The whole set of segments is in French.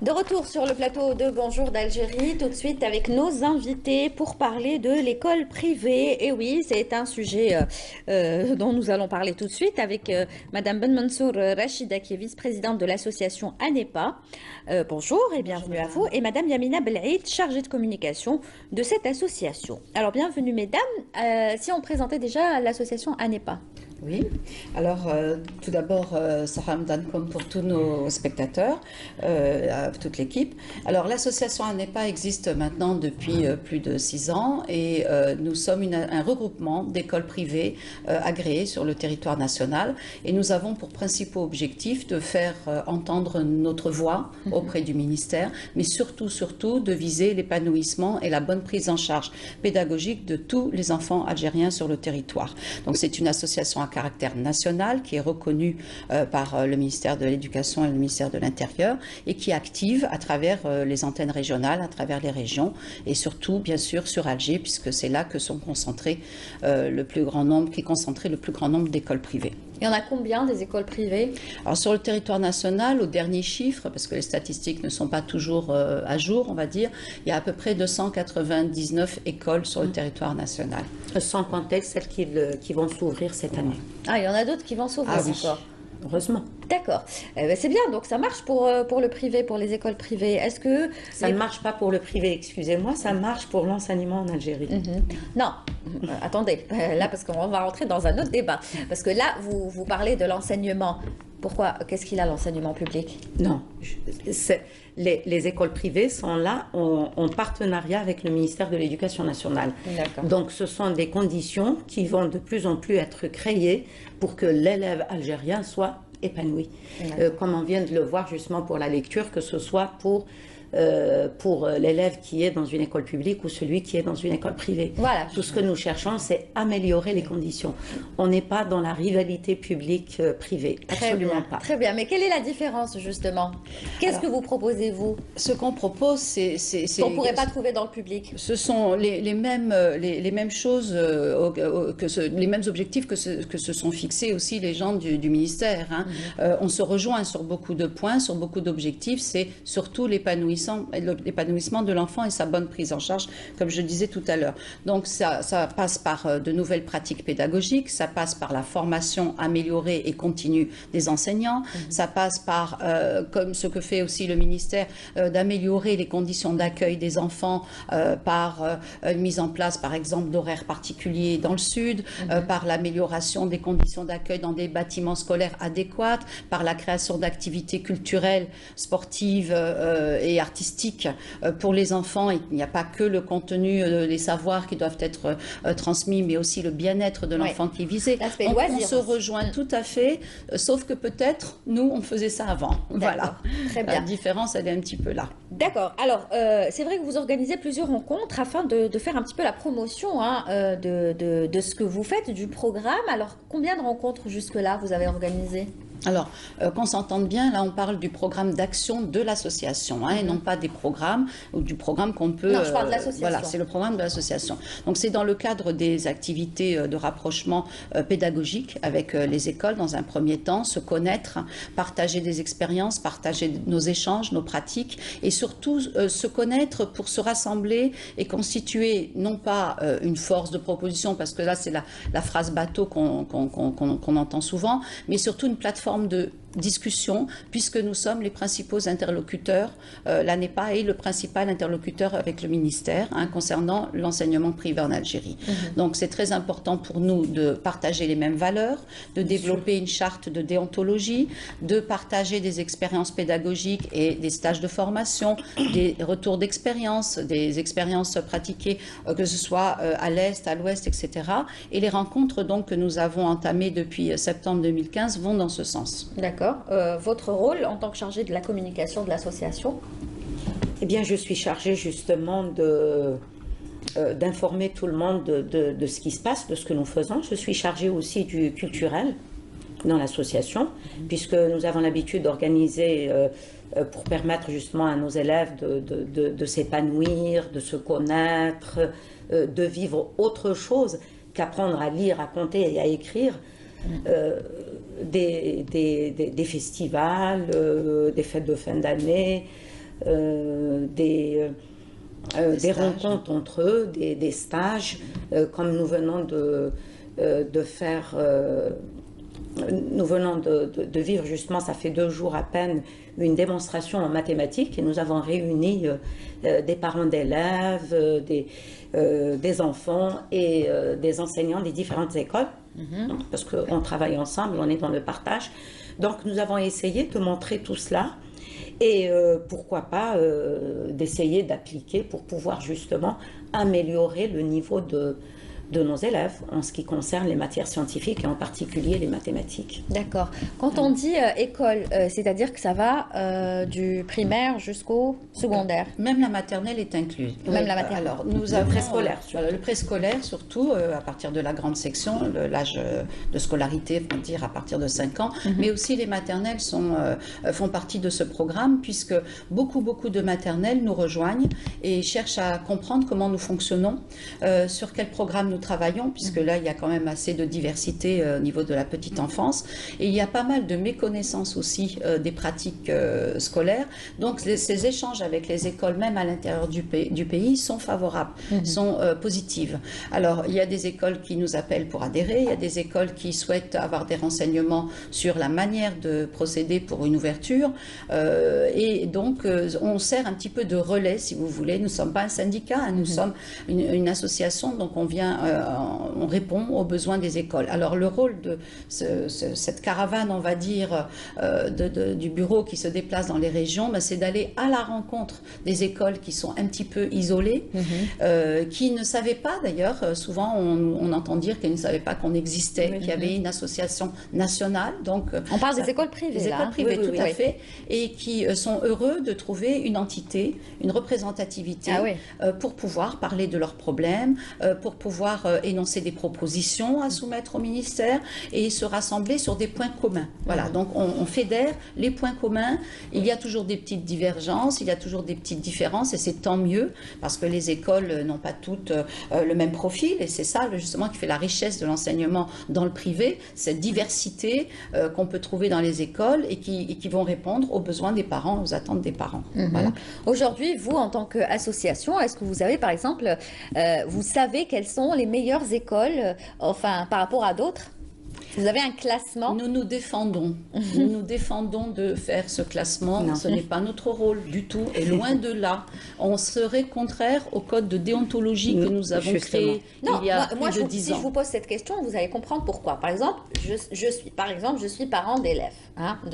De retour sur le plateau de Bonjour d'Algérie, tout de suite avec nos invités pour parler de l'école privée. Et oui, c'est un sujet dont nous allons parler tout de suite avec Madame Ben Mansour Rachida, qui est vice-présidente de l'association ANEPA. Bonjour et bienvenue à vous. Et Madame Yamina Belaïd, chargée de communication de cette association. Alors bienvenue mesdames. Si on présentait déjà l'association ANEPA. Oui, alors tout d'abord, Salam Dankom pour tous nos spectateurs, toute l'équipe. Alors l'association ANEPA existe maintenant depuis plus de 6 ans et nous sommes un regroupement d'écoles privées agréées sur le territoire national et nous avons pour principaux objectifs de faire entendre notre voix auprès du ministère, mais surtout de viser l'épanouissement et la bonne prise en charge pédagogique de tous les enfants algériens sur le territoire. Donc c'est une association à caractère national qui est reconnu par le ministère de l'Éducation et le ministère de l'Intérieur et qui est active à travers les antennes régionales, à travers les régions et surtout bien sûr sur Alger puisque c'est là que sont concentrés le plus grand nombre d'écoles privées. Il y en a combien des écoles privées? Alors sur le territoire national, au dernier chiffre, parce que les statistiques ne sont pas toujours à jour, on va dire, il y a à peu près 299 écoles sur le territoire national. Sans compter celles qui vont s'ouvrir cette année. Ah, il y en a d'autres qui vont s'ouvrir encore. Heureusement. D'accord. C'est bien, donc ça marche pour le privé, pour les écoles privées. Est-ce que... Ça ne marche pas pour le privé, excusez-moi, ça marche pour l'enseignement en Algérie. Non, attendez, là parce qu'on va rentrer dans un autre débat. Parce que là, vous parlez de l'enseignement. Pourquoi? Qu'est-ce qu'il a l'enseignement public? Non, les écoles privées sont là en partenariat avec le ministère de l'Éducation nationale. Donc ce sont des conditions qui vont de plus en plus être créées pour que l'élève algérien soit épanoui. Comme on vient de le voir justement pour la lecture, que ce soit pour l'élève qui est dans une école publique ou celui qui est dans une école privée. Voilà. Tout ce que nous cherchons, c'est améliorer les conditions. On n'est pas dans la rivalité publique-privée. Absolument pas. Très bien. Mais quelle est la différence, justement? Qu'est-ce que vous proposez, vous? Ce qu'on propose, c'est... qu'on ne pourrait pas trouver dans le public. Ce sont les mêmes choses, les mêmes objectifs que se sont fixés aussi les gens du ministère. Hein. On se rejoint sur beaucoup de points, sur beaucoup d'objectifs. C'est surtout l'épanouissement de l'enfant et sa bonne prise en charge, comme je disais tout à l'heure. Donc ça passe par de nouvelles pratiques pédagogiques, ça passe par la formation améliorée et continue des enseignants, ça passe par, comme ce que fait aussi le ministère, d'améliorer les conditions d'accueil des enfants par une mise en place, par exemple, d'horaires particuliers dans le sud, par l'amélioration des conditions d'accueil dans des bâtiments scolaires adéquats, par la création d'activités culturelles, sportives et artistique pour les enfants. Il n'y a pas que le contenu, les savoirs qui doivent être transmis, mais aussi le bien-être de l'enfant qui est visé. On se rejoint tout à fait, sauf que peut-être, nous, on faisait ça avant. Voilà. Très bien. La différence, elle est un petit peu là. D'accord. Alors, c'est vrai que vous organisez plusieurs rencontres afin de faire un petit peu la promotion de ce que vous faites, du programme. Alors, combien de rencontres jusque-là vous avez organisées? Alors, qu'on s'entende bien, là on parle du programme d'action de l'association, et non pas des programmes, ou du programme qu'on peut... Non, je parle de l'association. Voilà, c'est le programme de l'association. Donc c'est dans le cadre des activités de rapprochement pédagogique avec les écoles, dans un premier temps, se connaître, partager des expériences, partager nos échanges, nos pratiques, et surtout se connaître pour se rassembler et constituer, non pas une force de proposition, parce que là c'est la phrase bateau qu'on entend souvent, mais surtout une plateforme de discussion, puisque nous sommes les principaux interlocuteurs, l'ANEPA est le principal interlocuteur avec le ministère concernant l'enseignement privé en Algérie. Donc c'est très important pour nous de partager les mêmes valeurs, de développer une charte de déontologie, de partager des expériences pédagogiques et des stages de formation, des retours d'expérience, des expériences pratiquées, que ce soit à l'Est, à l'Ouest, etc. Et les rencontres donc que nous avons entamées depuis septembre 2015 vont dans ce sens. D'accord. Votre rôle en tant que chargé de la communication de l'association? Eh bien, je suis chargée justement d'informer tout le monde de ce qui se passe, de ce que nous faisons. Je suis chargée aussi du culturel dans l'association, puisque nous avons l'habitude d'organiser pour permettre justement à nos élèves de s'épanouir, de se connaître, de vivre autre chose qu'apprendre à lire, à compter et à écrire. Des festivals, des fêtes de fin d'année, des rencontres entre eux, des stages, comme nous venons de faire... nous venons de vivre justement, ça fait 2 jours à peine, une démonstration en mathématiques et nous avons réuni des parents d'élèves, des enfants et des enseignants des différentes écoles, parce qu'on travaille ensemble, on est dans le partage. Donc nous avons essayé de montrer tout cela et pourquoi pas d'essayer d'appliquer pour pouvoir justement améliorer le niveau de nos élèves en ce qui concerne les matières scientifiques et en particulier les mathématiques. D'accord. Quand on dit école, c'est-à-dire que ça va du primaire jusqu'au secondaire? Même la maternelle est incluse. Même la maternelle. Alors, nous avons le préscolaire surtout, à partir de la grande section, l'âge de scolarité, on va dire à partir de 5 ans, mais aussi les maternelles font partie de ce programme puisque beaucoup de maternelles nous rejoignent et cherchent à comprendre comment nous fonctionnons, sur quel programme nous travaillons, puisque là, il y a quand même assez de diversité au niveau de la petite enfance. Et il y a pas mal de méconnaissance aussi des pratiques scolaires. Donc, ces échanges avec les écoles, même à l'intérieur du pays, sont favorables, sont positives. Alors, il y a des écoles qui nous appellent pour adhérer, il y a des écoles qui souhaitent avoir des renseignements sur la manière de procéder pour une ouverture. Et donc, on sert un petit peu de relais, si vous voulez. Nous ne sommes pas un syndicat, hein, nous sommes une association, donc on vient... on répond aux besoins des écoles. Alors le rôle de cette caravane, on va dire, du bureau qui se déplace dans les régions, ben, c'est d'aller à la rencontre des écoles qui sont un petit peu isolées, qui ne savaient pas d'ailleurs, souvent on entend dire qu'elles ne savaient pas qu'on existait, qu'il y avait une association nationale. Donc, on parle des écoles privées. Des écoles privées, tout à fait, et qui sont heureux de trouver une entité, une représentativité pour pouvoir parler de leurs problèmes, pour pouvoir énoncer des propositions à soumettre au ministère et se rassembler sur des points communs. Voilà, donc on fédère les points communs. Il y a toujours des petites divergences, il y a toujours des petites différences et c'est tant mieux parce que les écoles n'ont pas toutes le même profil et c'est ça justement qui fait la richesse de l'enseignement dans le privé, cette diversité qu'on peut trouver dans les écoles et qui vont répondre aux besoins des parents, aux attentes des parents. Voilà. Aujourd'hui, vous, en tant qu'association, est-ce que vous avez, par exemple, vous savez quelles sont les meilleures écoles, enfin, par rapport à d'autres? Vous avez un classement? Nous nous défendons. Nous nous défendons de faire ce classement. Non. Ce n'est pas notre rôle du tout. Et loin de là, on serait contraire au code de déontologie que nous avons créé il y a plus de 10 ans. Si je vous pose cette question, vous allez comprendre pourquoi. Par exemple, je suis parent d'élèves,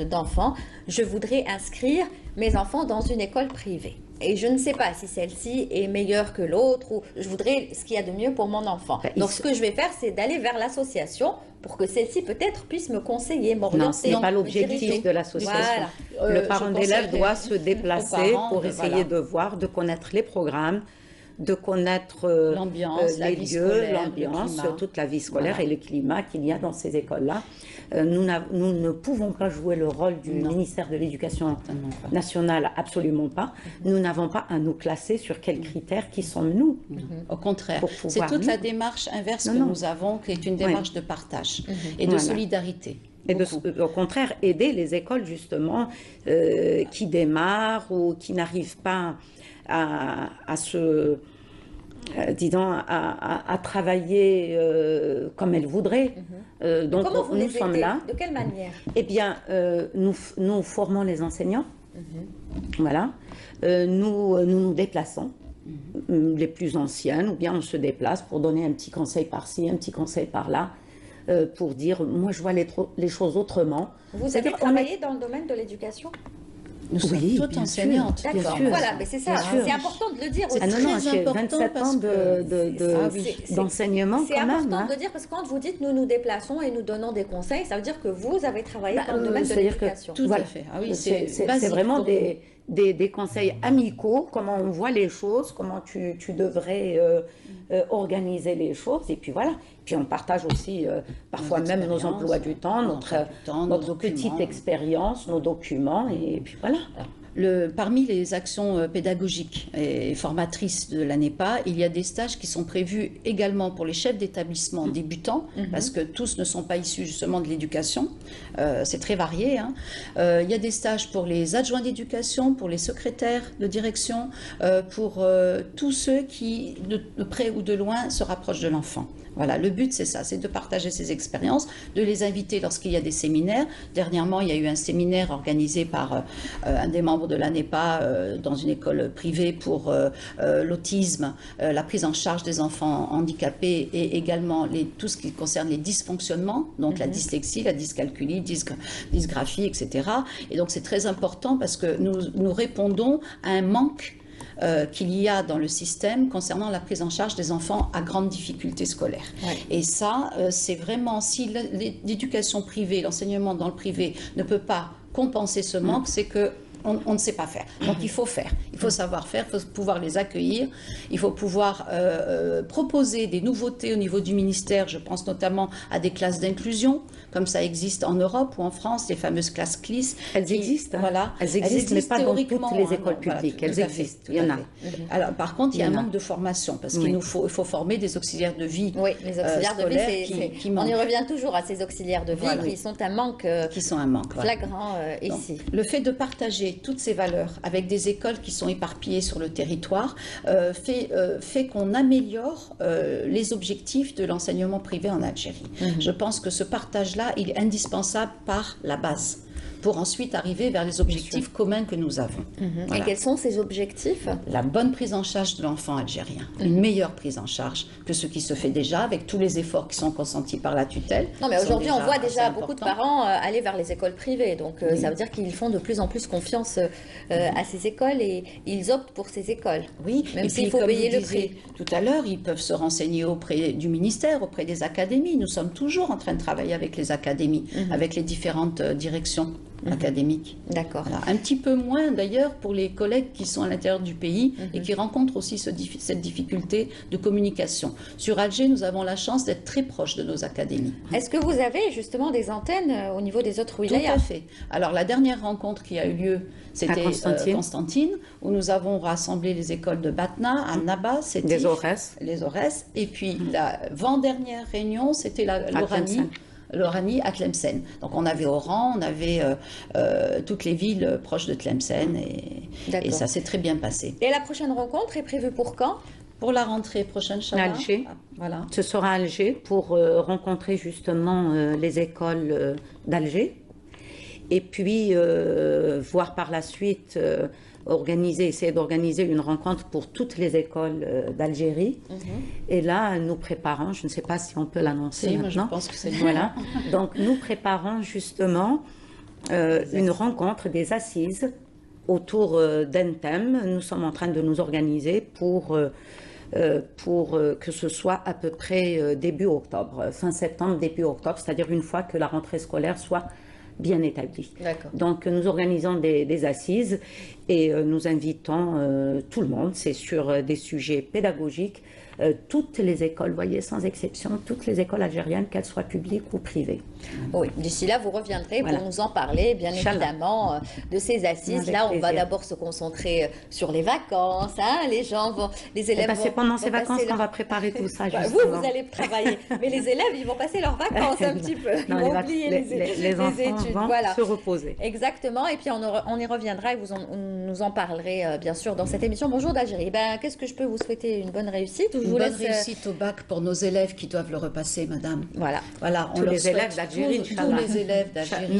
d'enfants. Je voudrais inscrire mes enfants dans une école privée. Et je ne sais pas si celle-ci est meilleure que l'autre ou je voudrais ce qu'il y a de mieux pour mon enfant. Donc, ce que je vais faire, c'est d'aller vers l'association pour que celle-ci peut-être puisse me conseiller, m'orienter. Non, ce n'est pas l'objectif de l'association. Voilà. Le parent d'élève doit se déplacer pour essayer de voir, de connaître les programmes, de connaître l'ambiance, les lieux, l'ambiance, toute la vie scolaire et le climat qu'il y a dans ces écoles-là. Nous ne pouvons pas jouer le rôle du ministère de l'Éducation nationale, absolument pas. Nous n'avons pas à nous classer sur quels critères qui sommes-nous. Au contraire, c'est toute la démarche inverse que nous avons, qui est une démarche de partage et de solidarité. Et au contraire, aider les écoles justement qui démarrent ou qui n'arrivent pas à se... disons, à travailler comme elles voudraient. Donc, comment vous nous sommes là. De quelle manière? Eh bien, nous formons les enseignants. Voilà. Nous déplaçons. Les plus anciennes, ou bien on se déplace pour donner un petit conseil par-ci, un petit conseil par-là, pour dire, moi je vois les choses autrement. Vous avez travaillé dans le domaine de l'éducation? Nous sommes toutes enseignantes. D'accord, voilà, mais c'est ça, c'est important de le dire aussi. J'ai 27 ans d'enseignement C'est important de le dire parce que quand vous dites nous nous déplaçons et nous donnons des conseils, ça veut dire que vous avez travaillé dans le domaine de l'éducation. Tout à fait. Ah oui, c'est vraiment des conseils amicaux, comment on voit les choses, comment tu devrais organiser les choses, et puis voilà. Puis on partage aussi parfois même nos emplois du temps, notre petite expérience, nos documents, et puis voilà. Parmi les actions pédagogiques et formatrices de l'ANEPA, il y a des stages qui sont prévus également pour les chefs d'établissement débutants, parce que tous ne sont pas issus justement de l'éducation, c'est très varié. Hein. Il y a des stages pour les adjoints d'éducation, pour les secrétaires de direction, pour tous ceux qui, de près ou de loin, se rapprochent de l'enfant. Voilà, le but c'est ça, c'est de partager ces expériences, de les inviter lorsqu'il y a des séminaires. Dernièrement, il y a eu un séminaire organisé par un des membres de l'ANEPA dans une école privée pour l'autisme, la prise en charge des enfants handicapés et également tout ce qui concerne les dysfonctionnements, donc la dyslexie, la dyscalculie, dysgraphie, etc. Et donc c'est très important parce que nous répondons à un manque qu'il y a dans le système concernant la prise en charge des enfants à grande difficulté scolaire. Ouais. Et ça, c'est vraiment, si l'éducation privée, l'enseignement dans le privé ne peut pas compenser ce manque, c'est que on ne sait pas faire. Donc il faut faire, il faut savoir faire, il faut pouvoir les accueillir, il faut pouvoir proposer des nouveautés au niveau du ministère. Je pense notamment à des classes d'inclusion, comme ça existe en Europe ou en France, les fameuses classes CLIS. Elles existent, hein. Voilà. Elles existent, mais pas dans toutes les écoles publiques. Voilà, elles existent, il y en a. Alors par contre, il y a un manque de formation, parce qu'il faut former des auxiliaires de vie. Oui, les auxiliaires de vie, qui on y revient toujours à ces auxiliaires de vie qui sont un manque, flagrant ici. Donc, le fait de partager toutes ces valeurs avec des écoles qui sont éparpillées sur le territoire fait qu'on améliore les objectifs de l'enseignement privé en Algérie. Je pense que ce partage-là, il est indispensable par la base, pour ensuite arriver vers les objectifs communs que nous avons. Voilà. Et quels sont ces objectifs? La bonne prise en charge de l'enfant algérien, une meilleure prise en charge que ce qui se fait déjà, avec tous les efforts qui sont consentis par la tutelle. Non, mais aujourd'hui, on voit déjà beaucoup de parents aller vers les écoles privées, donc ça veut dire qu'ils font de plus en plus confiance à ces écoles et ils optent pour ces écoles. Oui, même s'il faut payer le prix. Tout à l'heure, ils peuvent se renseigner auprès du ministère, auprès des académies. Nous sommes toujours en train de travailler avec les académies, avec les différentes directions académiques. D'accord. Voilà. Un petit peu moins d'ailleurs pour les collègues qui sont à l'intérieur du pays et qui rencontrent aussi cette difficulté de communication. Sur Alger, nous avons la chance d'être très proches de nos académies. Est-ce que vous avez justement des antennes au niveau des autres wilayas? Tout à fait. Alors la dernière rencontre qui a eu lieu, c'était Constantine, où nous avons rassemblé les écoles de Batna, à Naba, c'était les Aurès, et puis l'avant-dernière réunion, c'était l'Oranie à Tlemcen. Donc on avait Oran, on avait toutes les villes proches de Tlemcen et ça s'est très bien passé. Et la prochaine rencontre est prévue pour quand? Pour la rentrée prochaine, Inch'Allah. Alger. Voilà. Ce sera à Alger pour rencontrer justement les écoles d'Alger et puis voir par la suite essayer d'organiser une rencontre pour toutes les écoles d'Algérie. Et là, nous préparons, je ne sais pas si on peut l'annoncer maintenant. Je pense que c'est voilà. Donc, nous préparons justement une rencontre des assises autour d'un thème. Nous sommes en train de nous organiser pour que ce soit à peu près début octobre, fin septembre, début octobre, c'est-à-dire une fois que la rentrée scolaire soit bien établie. Donc nous organisons des assises et nous invitons tout le monde, c'est sur des sujets pédagogiques, toutes les écoles, voyez, sans exception, toutes les écoles algériennes, qu'elles soient publiques ou privées. Oui, d'ici là, vous reviendrez pour nous en parler, bien évidemment, de ces assises. Là, on va d'abord se concentrer sur les vacances, hein, les gens vont, les élèves c'est pendant ces vacances qu'on va préparer tout ça, vous allez travailler, mais les élèves, ils vont passer leurs vacances un petit peu, ils vont oublier les enfants vont se reposer. Exactement, et puis on y reviendra et vous nous en parlerez, bien sûr, dans cette émission. Bonjour d'Algérie. Qu'est-ce que je peux vous souhaiter? Une bonne réussite? Une bonne réussite au bac pour nos élèves qui doivent le repasser, madame. Voilà. Tous les élèves d'Algérie, tous les élèves d'Algérie.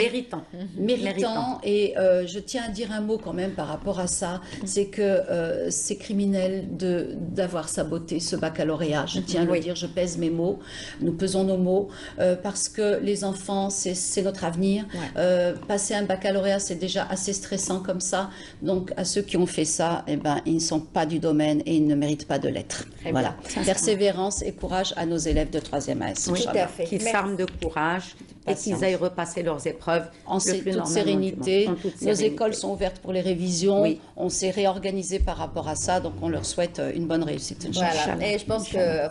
Méritants. Et je tiens à dire un mot quand même par rapport à ça, c'est que c'est criminel d'avoir saboté ce baccalauréat. Je tiens à le dire, je pèse mes mots, nous pesons nos mots, parce que les enfants, c'est notre avenir. Passer un baccalauréat, c'est déjà assez stressant comme ça. Donc, à ceux qui ont fait ça, ils ne sont pas du domaine et ils ne méritent pas de l'être. Voilà. Persévérance et courage à nos élèves de 3e AS. Oui, tout à fait. Qu'ils s'arment de courage et qu'ils aillent repasser leurs épreuves en toute sérénité. Nos écoles sont ouvertes pour les révisions. On s'est réorganisé par rapport à ça, donc on leur souhaite une bonne réussite. Voilà. Et je pense que,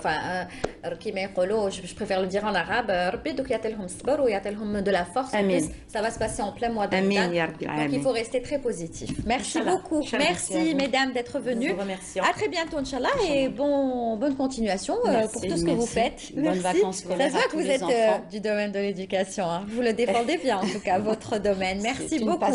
je préfère le dire en arabe, de la force. En plus, ça va se passer en plein mois de Ramadan. Donc il faut rester très positif. Merci beaucoup. Merci mesdames d'être venues. À très bientôt, Inch'Allah, et bonne continuation pour tout ce que vous faites. Bonnes vacances scolaires. Ça se voit que vous êtes du domaine de l'éducation. Vous le défendez bien, en tout cas, votre domaine. Merci beaucoup.